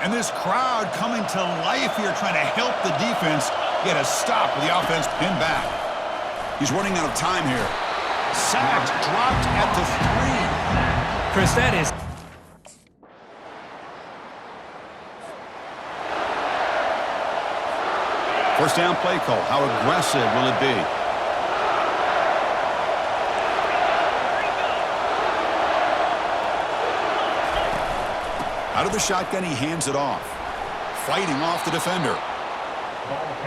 And this crowd coming to life here, trying to help the defense get a stop with the offense pinned back. He's running out of time here. Sacked, dropped at the 3. Chris, that is... First down play call. How aggressive will it be? Out of the shotgun, he hands it off. Fighting off the defender.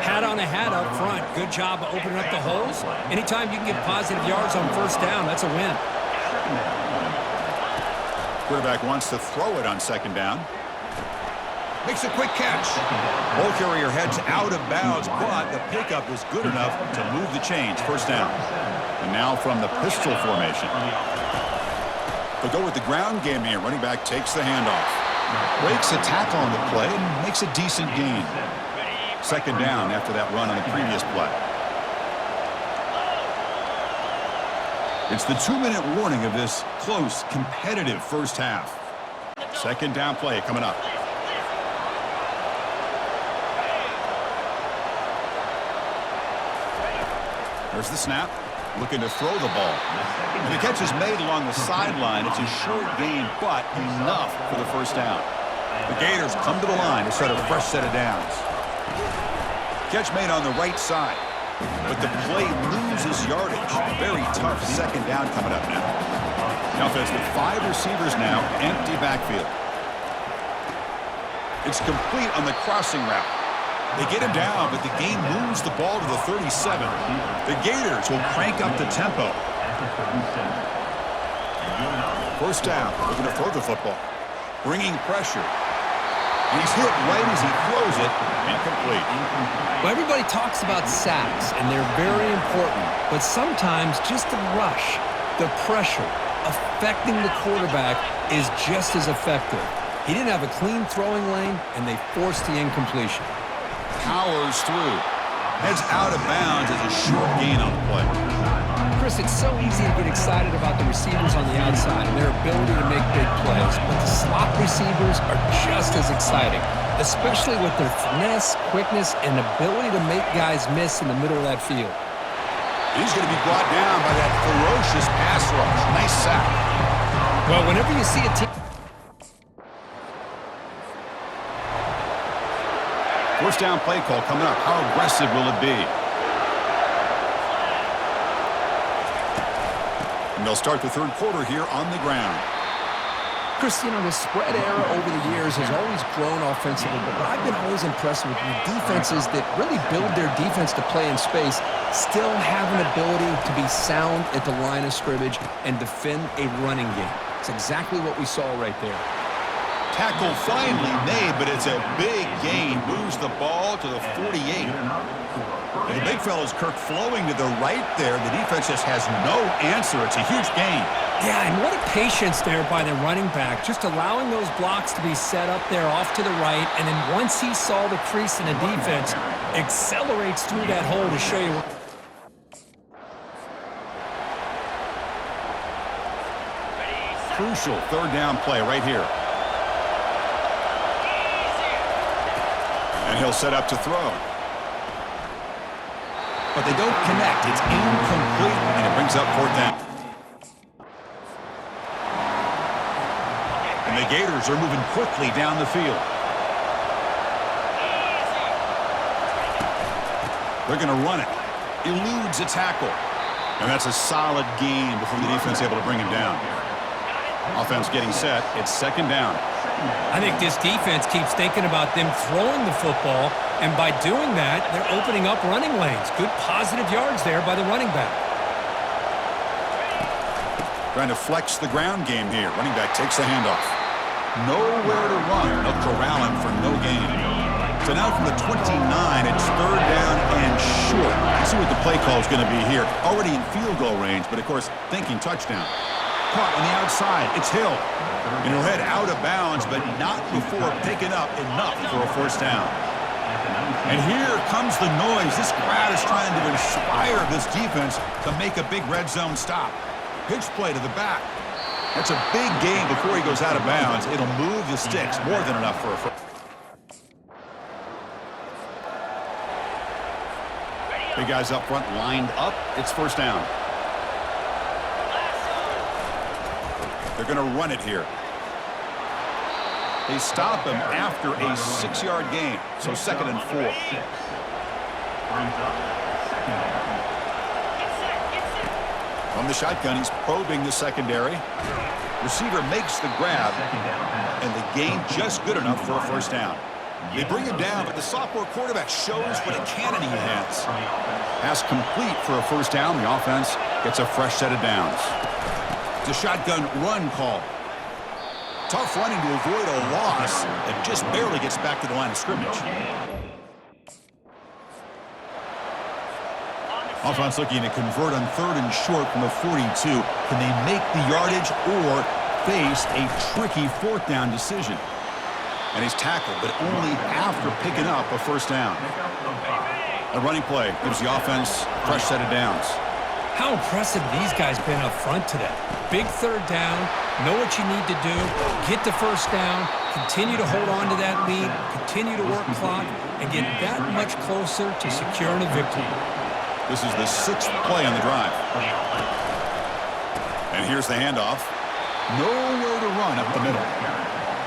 Hat on a hat up front. Good job of opening up the holes. Anytime you can get positive yards on first down, that's a win. Quarterback wants to throw it on second down. Makes a quick catch. Ball carrier heads out of bounds, but the pickup is good enough to move the chains. First down. And now from the pistol formation. They'll go with the ground game here. Running back takes the handoff. Breaks a tackle on the play and makes a decent gain. Second down after that run on the previous play. It's the 2-minute warning of this close, competitive first half. Second down play coming up. There's the snap. Looking to throw the ball. And the catch is made along the sideline. It's a short gain, but enough for the first down. The Gators come to the line to set a fresh set of downs. Catch made on the right side. But the play loses yardage. Very tough second down coming up now. The offense with 5 receivers now, empty backfield. It's complete on the crossing route. They get him down, but the game moves the ball to the 37. The Gators will crank up the tempo. First down, looking to throw the football. Bringing pressure. And he's hit right as he throws it. Incomplete. Well, everybody talks about sacks, and they're very important. But sometimes just the rush, the pressure, affecting the quarterback is just as effective. He didn't have a clean throwing lane, and they forced the incompletion. Powers through. Heads out of bounds as a short gain on the play. Chris, it's so easy to get excited about the receivers on the outside and their ability to make big plays, but the slot receivers are just as exciting, especially with their finesse, quickness, and ability to make guys miss in the middle of that field. He's going to be brought down by that ferocious pass rush. Nice sack. Well, whenever you see a team... First down play call coming up. How aggressive will it be? And they'll start the third quarter here on the ground. Chris, you know, the spread era over the years has always grown offensively, but I've been always impressed with the defenses that really build their defense to play in space, still have an ability to be sound at the line of scrimmage and defend a running game. It's exactly what we saw right there. Tackle finally made, but it's a big gain. Moves the ball to the 48. The big fella's Kirk flowing to the right there. The defense just has no answer. It's a huge gain. Yeah, and what a patience there by the running back, just allowing those blocks to be set up there off to the right, and then once he saw the crease in the defense, accelerates through that hole to show you. Crucial third down play right here. And he'll set up to throw. But they don't connect. It's incomplete, and it brings up fourth down. And the Gators are moving quickly down the field. They're going to run it. Eludes a tackle. And that's a solid gain before the defense able to bring him down. Offense getting set. It's second down. I think this defense keeps thinking about them throwing the football, and by doing that, they're opening up running lanes. Good positive yards there by the running back. Trying to flex the ground game here. Running back takes the handoff. Nowhere to run. They'll corral him for no gain. So now from the 29, it's third down and short. Let's see what the play call is going to be here. Already in field goal range, but of course, thinking touchdown. Caught on the outside. It's Hill. And he'll head out of bounds, but not before picking up enough for a first down. And here comes the noise. This crowd is trying to inspire this defense to make a big red zone stop. Pitch play to the back. That's a big gain before he goes out of bounds. It'll move the sticks, more than enough for a first. Big guys up front lined up. It's first down. They're going to run it here. They stop him after a 6-yard gain, so 2nd and 4. From the shotgun, he's probing the secondary. Receiver makes the grab, and the gain just good enough for a first down. They bring him down, but the sophomore quarterback shows what a cannon he has. Pass complete for a first down. The offense gets a fresh set of downs. It's a shotgun run call. Tough running to avoid a loss that just barely gets back to the line of scrimmage. Offense looking to convert on 3rd and short from the 42. Can they make the yardage or face a tricky 4th down decision? And he's tackled, but only after picking up a first down. A running play gives the offense a fresh set of downs. How impressive these guys been up front today. Big 3rd down, know what you need to do, get the first down, continue to hold on to that lead, continue to work clock, and get that much closer to securing a victory. This is the 6th play on the drive. And here's the handoff. Nowhere to run up the middle.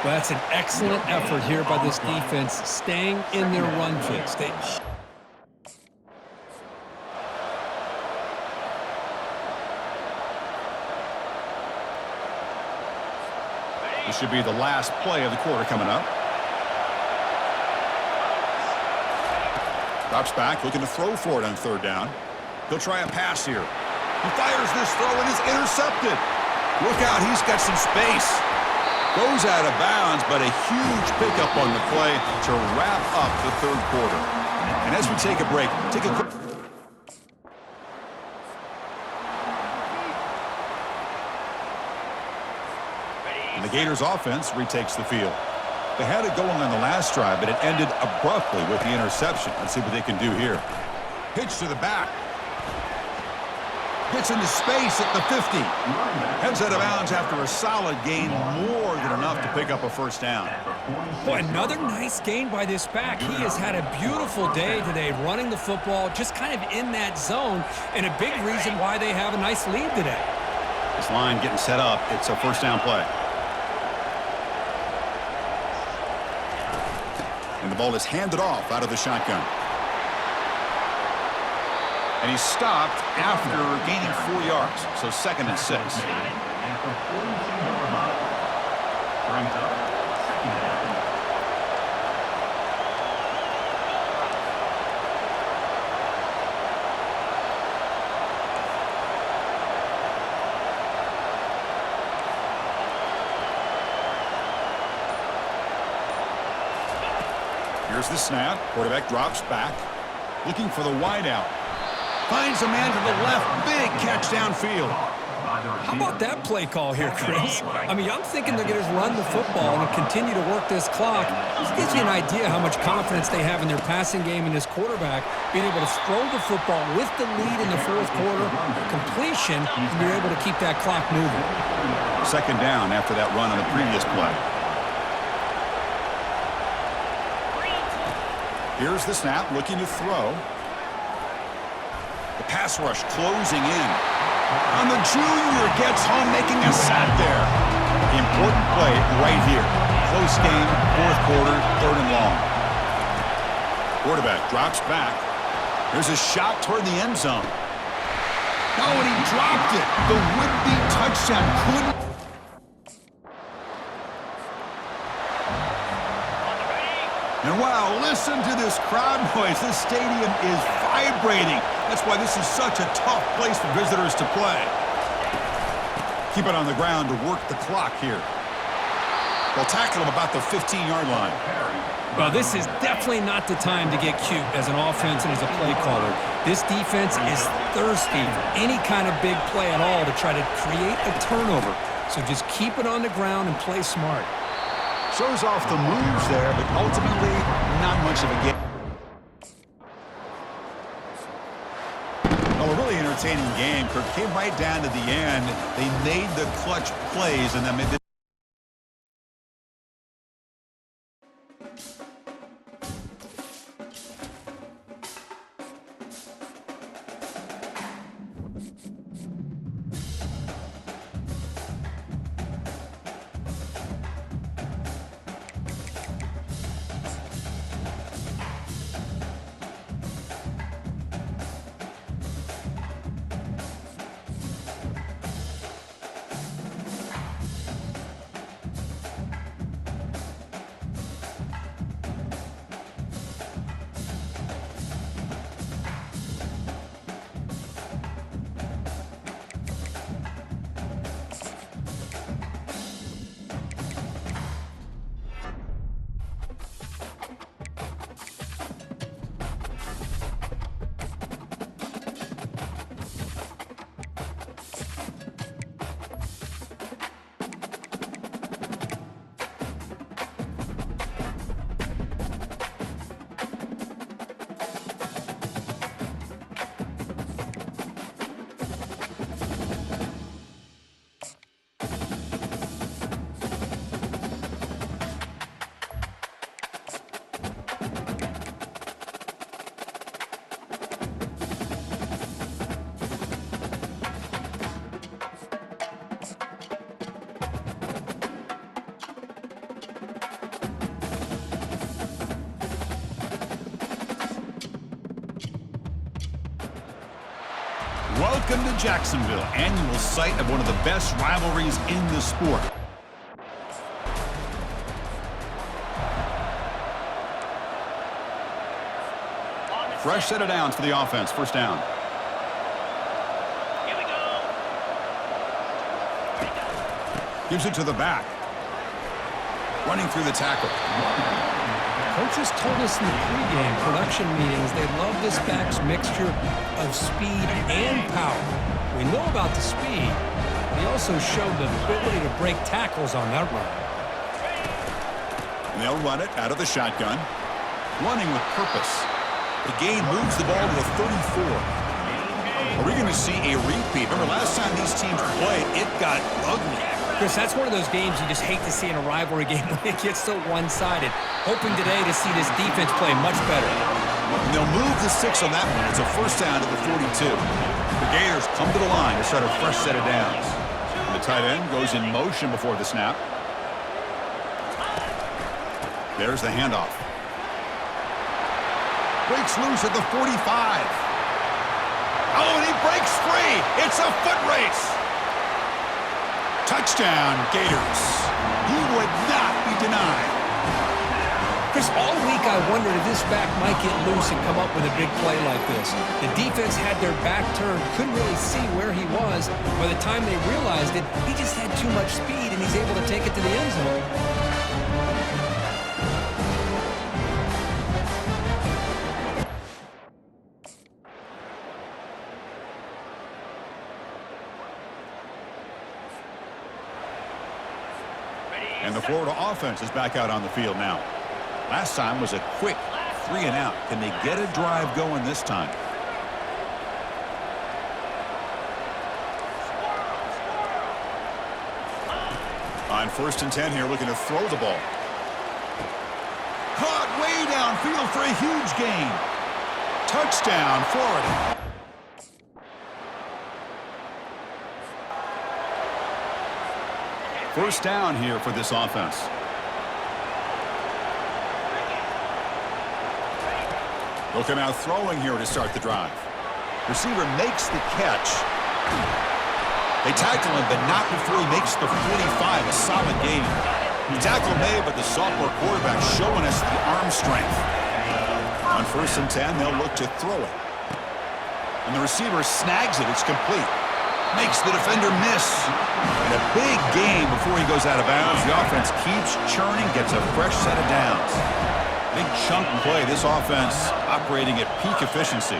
Well, that's an excellent effort here by this defense, staying in their run fix. This should be the last play of the quarter coming up. Drops back, looking to throw for it on 3rd down. He'll try a pass here. He fires this throw and is intercepted. Look out, he's got some space. Goes out of bounds, but a huge pickup on the play to wrap up the 3rd quarter. And as we take a break, take a quick... And the Gators offense retakes the field. They had it going on the last drive, but it ended abruptly with the interception. Let's see what they can do here. Pitch to the back. Hits into space at the 50. Heads out of bounds after a solid gain, more than enough to pick up a first down. Boy, another nice gain by this back. He has had a beautiful day today running the football, just kind of in that zone, and a big reason why they have a nice lead today. This line getting set up. It's a first down play. And the ball is handed off out of the shotgun. And he's stopped after gaining 4 yards, so 2nd and 6. Here's the snap. Quarterback drops back, looking for the wideout. Finds a man to the left. Big catch downfield. How about that play call here, Chris? I mean, I'm thinking they're going to run the football and continue to work this clock. This gives you an idea how much confidence they have in their passing game and this quarterback being able to throw the football with the lead in the 4th quarter, completion, and you're able to keep that clock moving. 2nd down after that run on the previous play. Here's the snap, looking to throw. The pass rush closing in. And the junior gets home, making a sack there. The important play right here. Close game, 4th quarter, 3rd and long. Quarterback drops back. There's a shot toward the end zone. Oh, and he dropped it. The would-be touchdown couldn't. And wow, listen to this crowd noise. This stadium is vibrating. That's why this is such a tough place for visitors to play. Keep it on the ground to work the clock here. They'll tackle him about the 15-yard line. Well, this is definitely not the time to get cute as an offense and as a play caller. This defense is thirsty for any kind of big play at all to try to create a turnover. So just keep it on the ground and play smart. Shows off the moves there, but ultimately not much of a game. entertaining game. Kirk came right down to the end. They made the clutch plays, and then made the Welcome to Jacksonville, annual site of one of the best rivalries in the sport. Fresh set of downs for the offense. First down. Here we go. Gives it to the back. Running through the tackle. Coaches told us in the pregame production meetings they love this back's mixture of speed and power. We know about the speed, but he also showed the ability to break tackles on that run. And they'll run it out of the shotgun. Running with purpose. The gain moves the ball to the 34. Are we going to see a repeat? Remember, last time these teams played, it got ugly. Chris, that's one of those games you just hate to see in a rivalry game when it gets so one-sided. Hoping today to see this defense play much better. And they'll move the 6 on that one. It's a first down to the 42. The Gators come to the line to start a fresh set of downs. And the tight end goes in motion before the snap. There's the handoff. Breaks loose at the 45. Oh, and he breaks free. It's a foot race. Touchdown, Gators. He would not be denied. Chris, all week I wondered if this back might get loose and come up with a big play like this. The defense had their back turned, couldn't really see where he was. By the time they realized it, he just had too much speed, and he's able to take it to the end zone. And the Florida offense is back out on the field now. Last time was a quick 3-and-out. Can they get a drive going this time? On 1st and 10 here, looking to throw the ball. Caught way downfield for a huge gain. Touchdown, Florida. First down here for this offense. Looking out throwing here to start the drive. Receiver makes the catch. They tackle him, but not before he makes the 45. A solid gain. The tackle made, but the sophomore quarterback showing us the arm strength. On 1st and 10, they'll look to throw it. And the receiver snags it. It's complete. Makes the defender miss. And a big gain before he goes out of bounds. The offense keeps churning, gets a fresh set of downs. Big chunk play. This offense operating at peak efficiency.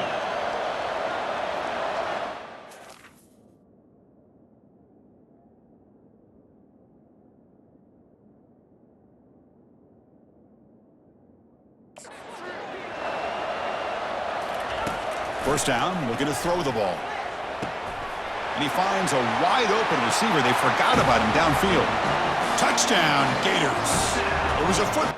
First down, looking to throw the ball. And he finds a wide-open receiver. They forgot about him downfield. Touchdown, Gators. It was a foot.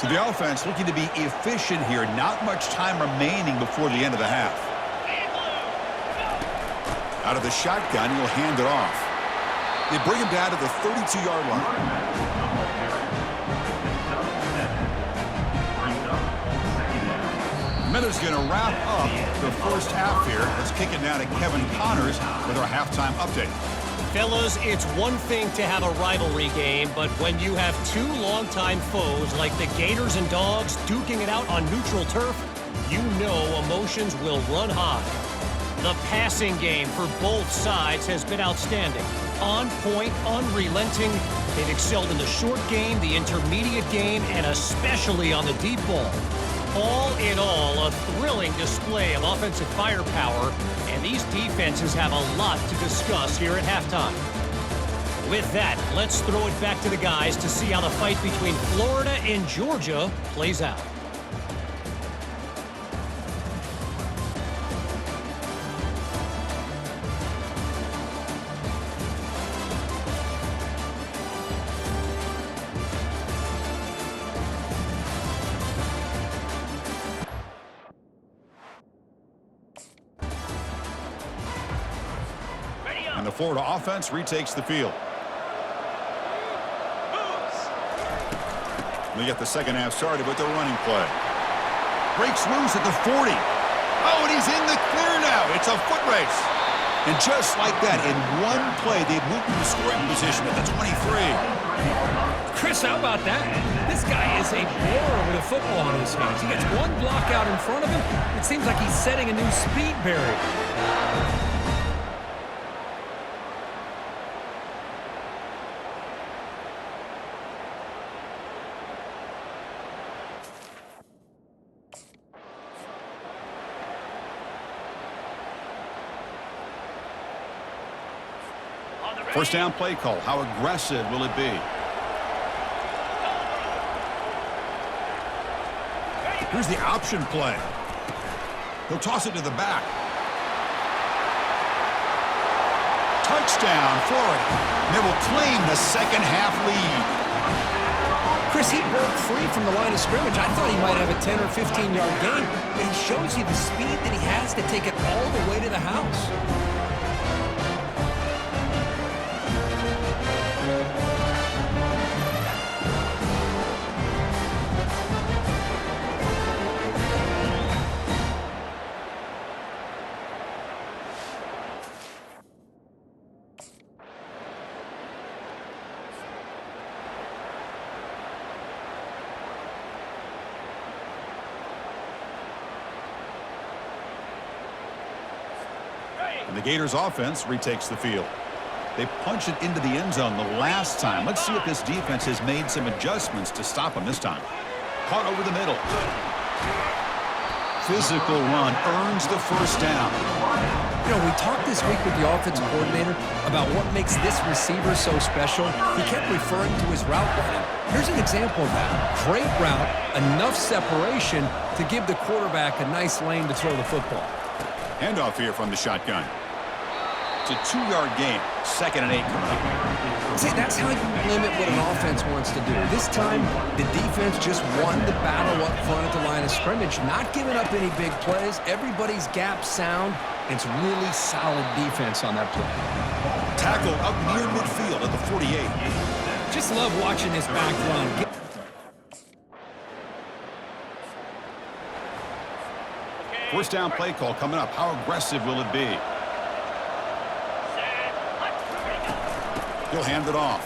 To the offense, looking to be efficient here. Not much time remaining before the end of the half. Out of the shotgun, he'll hand it off. They bring him down to the 32-yard line. Miller's going to wrap up the first half here. Let's kick it now to Kevin Connors with our halftime update. Fellas, it's one thing to have a rivalry game, but when you have two longtime foes like the Gators and Dogs duking it out on neutral turf, you know emotions will run high. The passing game for both sides has been outstanding. On point, unrelenting. They've excelled in the short game, the intermediate game, and especially on the deep ball. All in all, a thrilling display of offensive firepower, and these defenses have a lot to discuss here at halftime. With that, let's throw it back to the guys to see how the fight between Florida and Georgia plays out. And the Florida offense retakes the field. They get the second half started with their running play. Breaks loose at the 40. Oh, and he's in the clear now. It's a foot race. And just like that, in one play, they've moved to scoring position at the 23. Chris, how about that? This guy is a baller with a football in his hands. He gets one block out in front of him. It seems like he's setting a new speed barrier. First down play call. How aggressive will it be? Here's the option play. He'll toss it to the back. Touchdown, Florida. They will claim the second half lead. Chris, he broke free from the line of scrimmage. I thought he might have a 10 or 15-yard gain, but he shows you the speed that he has to take it all the way to the house. And the Gators offense retakes the field. They punch it into the end zone the last time. Let's see if this defense has made some adjustments to stop them this time. Caught over the middle. Physical run earns the first down. You know, we talked this week with the offensive coordinator about what makes this receiver so special. He kept referring to his route running. Here's an example of that. Great route, enough separation to give the quarterback a nice lane to throw the football. Handoff here from the shotgun. It's a 2-yard gain. 2nd and 8 coming up. See, that's how you limit what an offense wants to do. This time, the defense just won the battle up front at the line of scrimmage, not giving up any big plays. Everybody's gap sound. It's really solid defense on that play. Tackle up near midfield at the 48. Just love watching this back run. First down play call coming up. How aggressive will it be? He'll hand it off.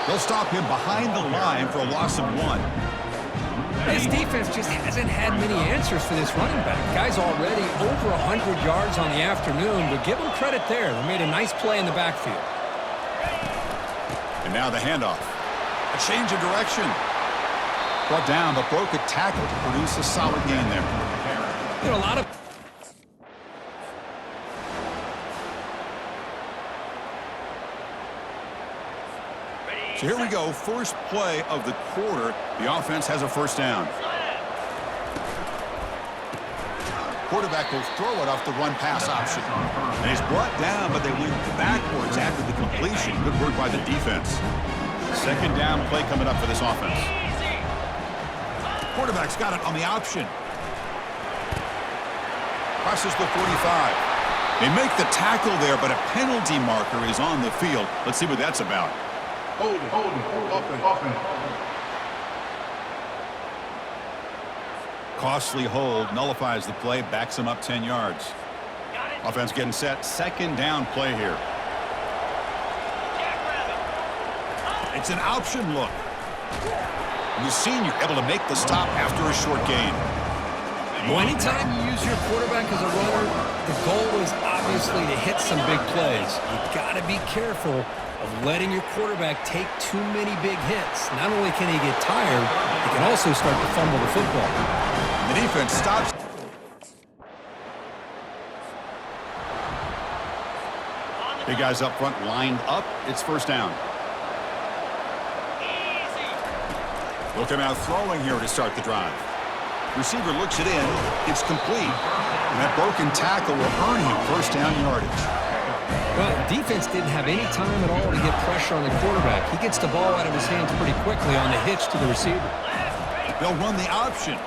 They'll stop him behind the line for a loss of 1. This defense just hasn't had many answers for this running back. Guy's already over 100 yards on the afternoon, but give him credit there. They made a nice play in the backfield. And now the handoff. A change of direction. Brought down, but broke a tackle to produce a solid gain there. You know, a lot of... So here we go. First play of the quarter. The offense has a first down. Quarterback will throw it off the run-pass option. And he's brought down, but they went backwards after the completion. Good work by the defense. Second down play coming up for this offense. Quarterback's got it on the option. Crosses the 45. They make the tackle there, but a penalty marker is on the field. Let's see what that's about. Hold it, offense. Costly hold, nullifies the play, backs him up 10 yards. Offense getting set, second down play here. It's an option look. And the senior able to make the stop after a short gain. Well, anytime you use your quarterback as a runner, the goal is obviously to hit some big plays. You got to be careful of letting your quarterback take too many big hits. Not only can he get tired, he can also start to fumble the football. The defense stops. Big guys up front lined up. It's first down. Looking out throwing here to start the drive. Receiver looks it in. It's complete. And that broken tackle will earn him first down yardage. Well, defense didn't have any time at all to get pressure on the quarterback. He gets the ball out of his hands pretty quickly on the hitch to the receiver. They'll run the option.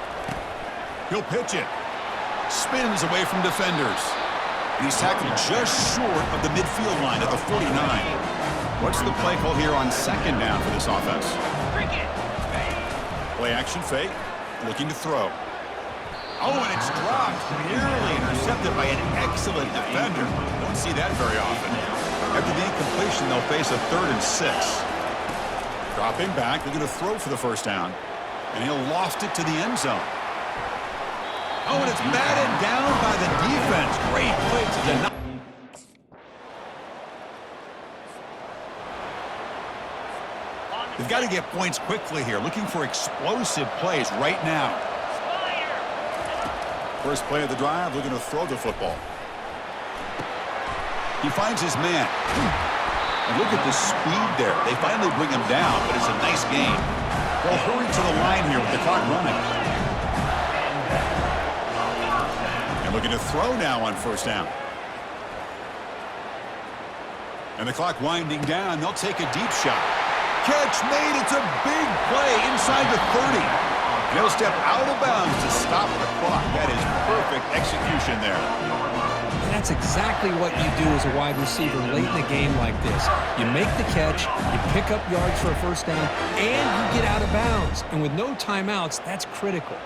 He'll pitch it. Spins away from defenders. And he's tackled just short of the midfield line at the 49. What's the play call here on second down for this offense? Play action fake. Looking to throw. Oh, and it's dropped. Nearly intercepted by an excellent defender. Don't see that very often. After the incompletion, they'll face a 3rd and 6. Dropping back. They're going to throw for the first down. And he'll loft it to the end zone. Oh, and it's batted down by the defense. Great play to deny. They've got to get points quickly here. Looking for explosive plays right now. First play of the drive, looking to throw the football. He finds his man. And look at the speed there. They finally bring him down, but it's a nice game. They'll hurry to the line here with the clock running. And looking to throw now on first down. And the clock winding down. They'll take a deep shot. Catch made. It's a big play inside the 30. And he'll step out of bounds to stop the clock. That is perfect execution there. And that's exactly what you do as a wide receiver late in a game like this. You make the catch, you pick up yards for a first down, and you get out of bounds. And with no timeouts, that's critical.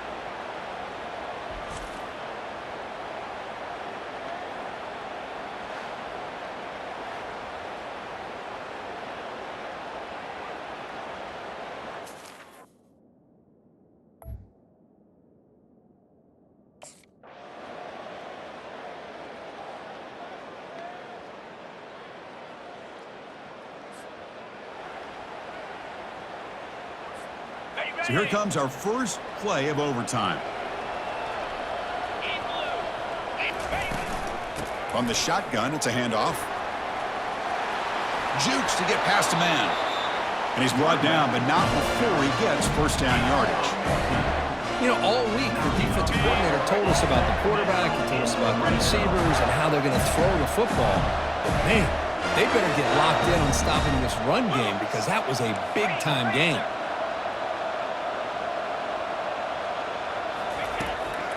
So here comes our first play of overtime. From the shotgun, it's a handoff. Jukes to get past a man. And he's brought down, but not before he gets first down yardage. You know, all week the defensive coordinator told us about the quarterback, he told us about the receivers and how they're going to throw the football. But man, they better get locked in on stopping this run game because that was a big-time game.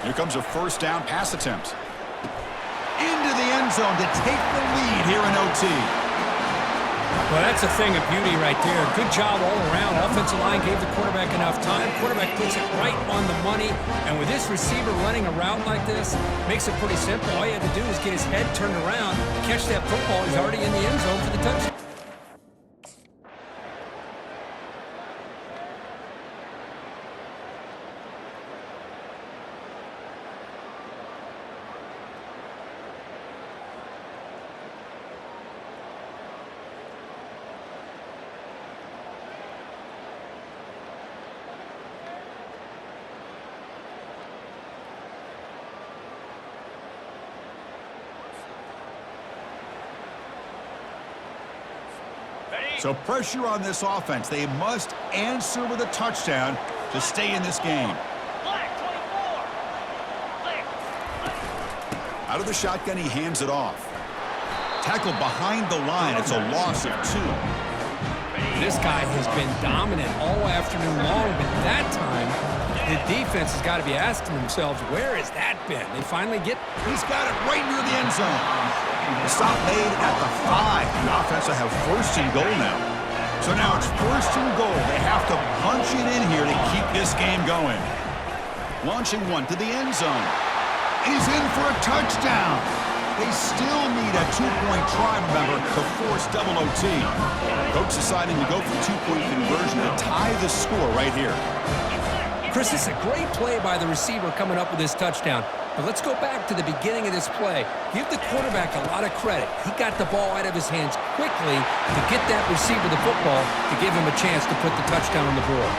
Here comes a first down pass attempt. Into the end zone to take the lead here in OT. Well, that's a thing of beauty right there. Good job all around. Offensive line gave the quarterback enough time. Quarterback puts it right on the money. And with this receiver running a route like this, makes it pretty simple. All you had to do is get his head turned around, catch that football. He's already in the end zone for the touchdown. So pressure on this offense. They must answer with a touchdown to stay in this game. Out of the shotgun, he hands it off. Tackled behind the line. It's a loss of 2. This guy has been dominant all afternoon long, but that time, the defense has got to be asking themselves, where has that been? They finally get... He's got it right near the end zone. The stop made at the 5. The offense will have first and goal now. So now it's first and goal. They have to punch it in here to keep this game going. Launching one to the end zone. And he's in for a touchdown. They still need a 2-point try, remember, to force double OT. Coach deciding to go for 2-point conversion to tie the score right here. Chris, it's a great play by the receiver coming up with this touchdown. But let's go back to the beginning of this play. Give the quarterback a lot of credit. He got the ball out of his hands quickly to get that receiver the football to give him a chance to put the touchdown on the board.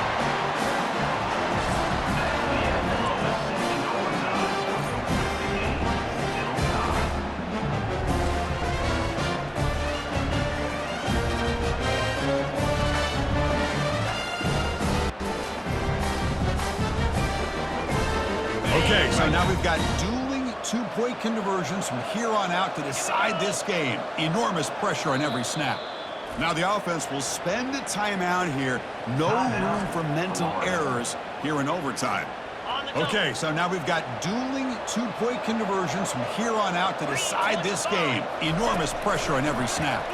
Okay, so now we've got dueling 2-point conversions from here on out to decide this game. Enormous pressure on every snap. Now the offense will spend a timeout here. No room for mental errors here in overtime. Okay, so now we've got dueling 2-point conversions from here on out to decide this game. Enormous pressure on every snap.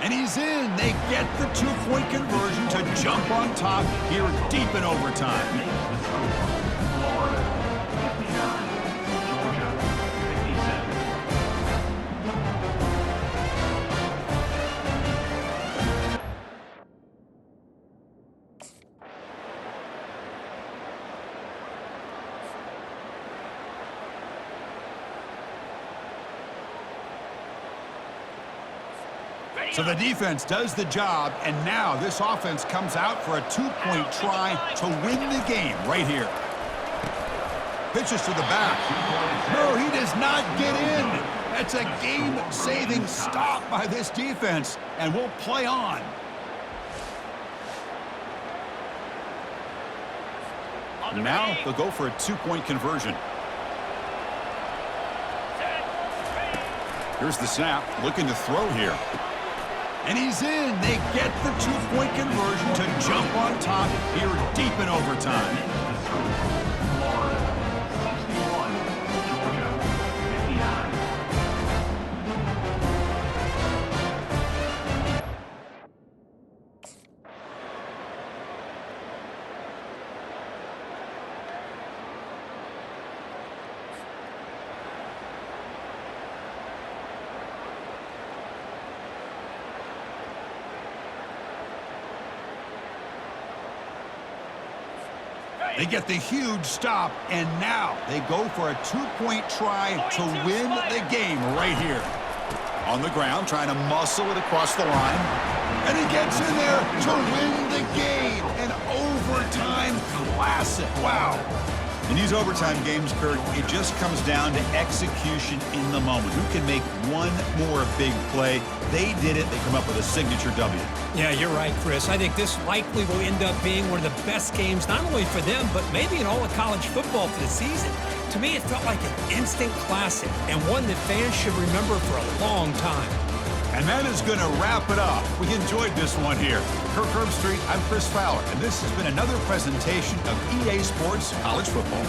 And he's in. They get the 2-point conversion to jump on top here deep in overtime. So the defense does the job, and now this offense comes out for a 2-point try to win the game right here. Pitches to the back. No, he does not get in. That's a game-saving stop by this defense, and we'll play on. Now they'll go for a 2-point conversion. Here's the snap, looking to throw here. And he's in. They get the 2-point conversion to jump on top here deep in overtime. They get the huge stop, and now they go for a 2-point try to win the game right here. On the ground, trying to muscle it across the line. And he gets in there to win the game. An overtime classic. Wow. In these overtime games, Kurt, it just comes down to execution in the moment. Who can make one more big play? They did it. They come up with a signature W. Yeah, you're right, Chris. I think this likely will end up being one of the best games, not only for them, but maybe in all of college football for the season. To me, it felt like an instant classic and one that fans should remember for a long time. And that is going to wrap it up. We enjoyed this one here. Kirk Herbstreit, I'm Chris Fowler, and this has been another presentation of EA Sports College Football.